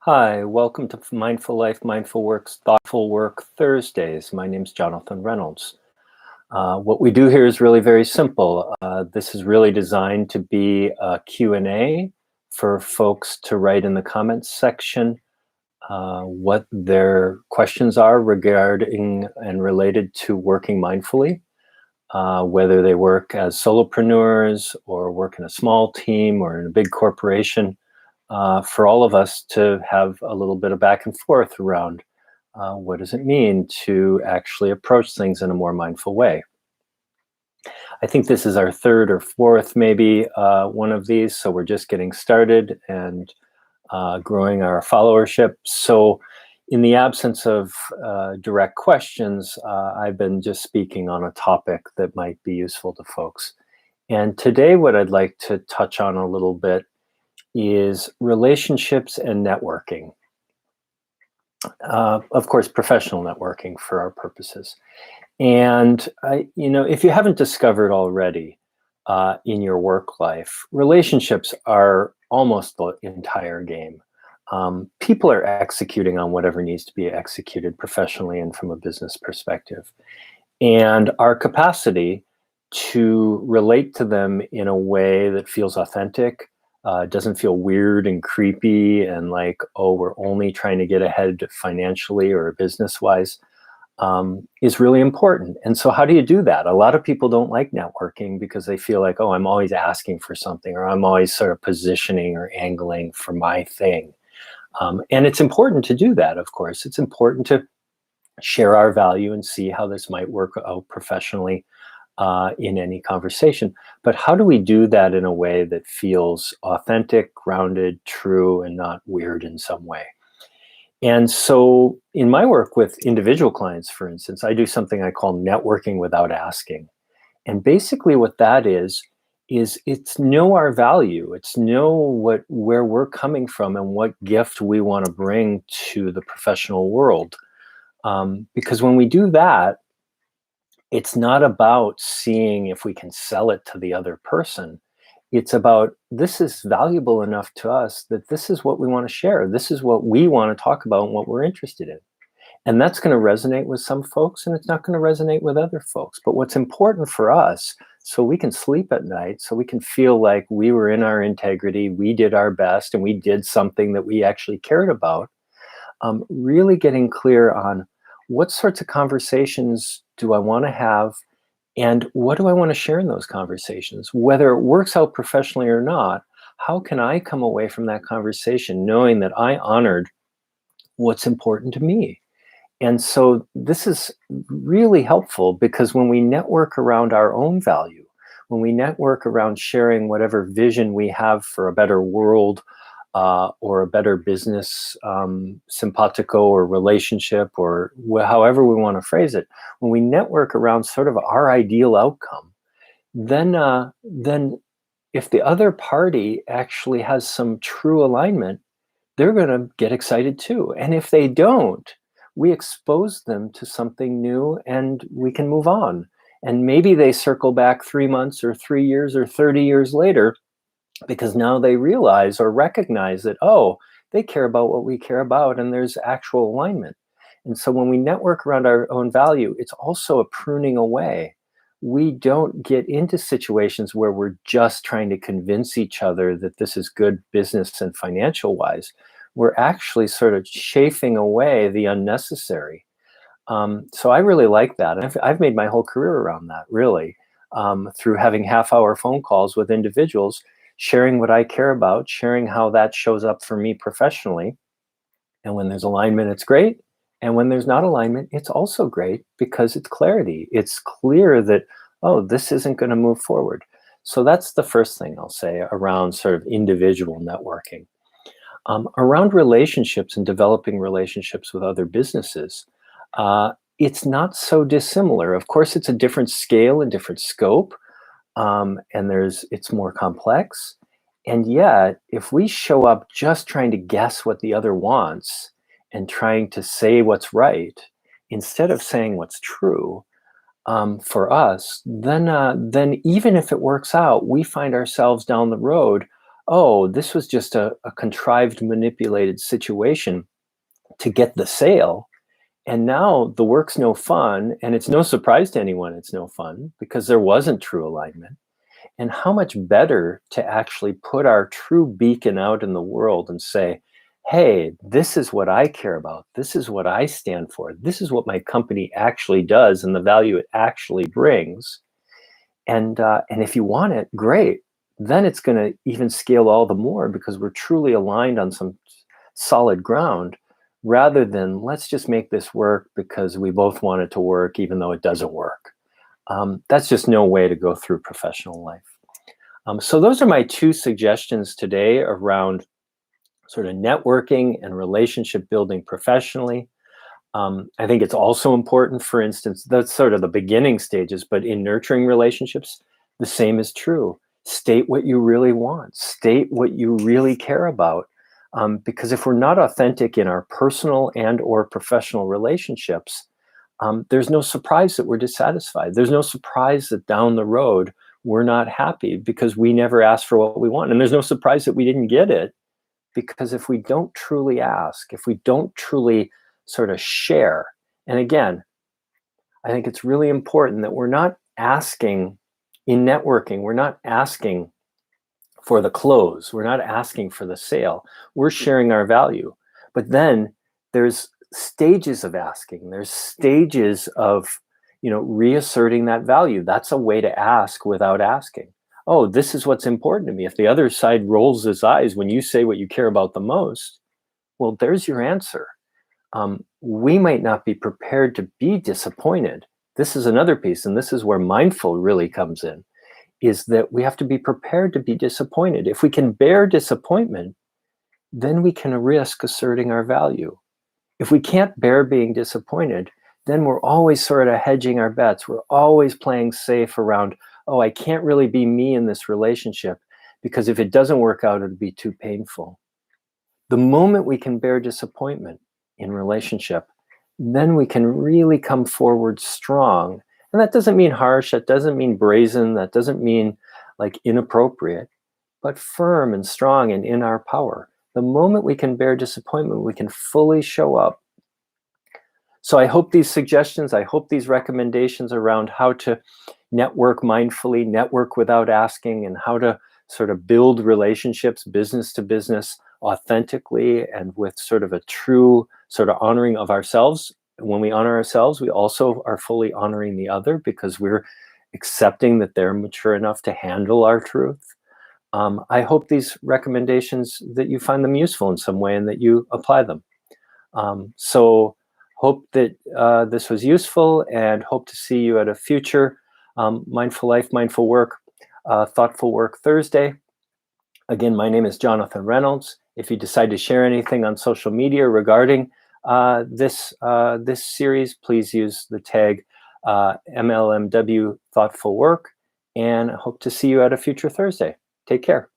Hi, welcome to Mindful Life, Mindful Work's Thoughtful Work Thursdays. My name's Jonathan Reynolds. What we do here is really very simple. This is really designed to be a Q&A for folks to write in the comments section what their questions are regarding and related to working mindfully, whether they work as solopreneurs or work in a small team or in a big corporation. For all of us to have a little bit of back and forth around what does it mean to actually approach things in a more mindful way. I think this is our third or fourth, maybe one of these, so we're just getting started and growing our followership. So in the absence of direct questions, I've been just speaking on a topic that might be useful to folks. And today what I'd like to touch on a little bit is relationships and networking. Of course, professional networking for our purposes. And if you haven't discovered already in your work life, relationships are almost the entire game. People are executing on whatever needs to be executed professionally and from a business perspective. And our capacity to relate to them in a way that feels authentic, doesn't feel weird and creepy and like, oh, we're only trying to get ahead financially or business-wise, is really important. And so how do you do that? A lot of people don't like networking because they feel like, oh, I'm always asking for something, or I'm always sort of positioning or angling for my thing. And it's important to do that, of course. It's important to share our value and see how this might work out professionally in any conversation. But how do we do that in a way that feels authentic, grounded, true, and not weird in some way? And so in my work with individual clients, for instance, I do something I call networking without asking. And basically what that is it's know our value. It's know where we're coming from and what gift we want to bring to the professional world. Because when we do that, it's not about seeing if we can sell it to the other person. It's about, this is valuable enough to us that this is what we want to share. This is what we want to talk about and what we're interested in. And that's going to resonate with some folks and it's not going to resonate with other folks. But what's important for us, so we can sleep at night, so we can feel like we were in our integrity, we did our best, and we did something that we actually cared about, really getting clear on what sorts of conversations do I want to have and what do I want to share in those conversations? Whether it works out professionally or not, how can I come away from that conversation knowing that I honored what's important to me? And so this is really helpful because when we network around our own value, when we network around sharing whatever vision we have for a better world, or a better business simpatico or relationship, or however we want to phrase it, when we network around sort of our ideal outcome, then if the other party actually has some true alignment, they're going to get excited too. And if they don't, we expose them to something new and we can move on. And maybe they circle back 3 months or 3 years or 30 years later, because now they realize or recognize that, oh, they care about what we care about and there's actual alignment. And so when we network around our own value, it's also a pruning away. We don't get into situations where we're just trying to convince each other that this is good business and financial wise. We're actually sort of chafing away the unnecessary. So I really like that. And I've made my whole career around that, really, through having half-hour phone calls with individuals, sharing what I care about, sharing how that shows up for me professionally. And when there's alignment, it's great. And when there's not alignment, it's also great because it's clarity. It's clear that, oh, this isn't going to move forward. So that's the first thing I'll say around sort of individual networking. Around relationships and developing relationships with other businesses, it's not so dissimilar. Of course, it's a different scale and different scope. And it's more complex. And yet, if we show up just trying to guess what the other wants and trying to say what's right, instead of saying what's true, for us, then even if it works out, we find ourselves down the road oh, this was just a contrived, manipulated situation to get the sale. And now the work's no fun, and it's no surprise to anyone it's no fun because there wasn't true alignment. And how much better to actually put our true beacon out in the world and say, hey, this is what I care about. This is what I stand for. This is what my company actually does and the value it actually brings. And if you want it, great. Then it's going to even scale all the more because we're truly aligned on some solid ground rather than let's just make this work because we both want it to work, even though it doesn't work. That's just no way to go through professional life. So those are my two suggestions today around sort of networking and relationship building professionally. I think it's also important, for instance, that's sort of the beginning stages, but in nurturing relationships, the same is true. State what you really want, state what you really care about. Because if we're not authentic in our personal and or professional relationships, there's no surprise that we're dissatisfied. There's no surprise that down the road, we're not happy because we never asked for what we want. And there's no surprise that we didn't get it because if we don't truly ask, if we don't truly sort of share, and again, I think it's really important that we're not asking in networking, we're not asking for the close, we're not asking for the sale, we're sharing our value. But then there's stages of asking, there's stages of reasserting that value. That's a way to ask without asking. Oh, this is what's important to me. If the other side rolls his eyes when you say what you care about the most, well, there's your answer. We might not be prepared to be disappointed. This is another piece, and this is where mindful really comes in, is that we have to be prepared to be disappointed. If we can bear disappointment, then we can risk asserting our value. If we can't bear being disappointed, then we're always sort of hedging our bets. We're always playing safe around, oh, I can't really be me in this relationship because if it doesn't work out, it'll be too painful. The moment we can bear disappointment in relationship, then we can really come forward strong. And that doesn't mean harsh, that doesn't mean brazen, that doesn't mean like inappropriate, but firm and strong and in our power. The moment we can bear disappointment, we can fully show up. So I hope these suggestions, I hope these recommendations around how to network mindfully, network without asking, and how to sort of build relationships, business to business, authentically and with sort of a true sort of honoring of ourselves. When we honor ourselves, we also are fully honoring the other because we're accepting that they're mature enough to handle our truth. I hope these recommendations, that you find them useful in some way and that you apply them. So hope that this was useful and hope to see you at a future Mindful Life, Mindful Work, Thoughtful Work Thursday. Again, my name is Jonathan Reynolds. If you decide to share anything on social media regarding this series, please use the tag MLMW Thoughtful Work, and I hope to see you at a future Thursday. Take care.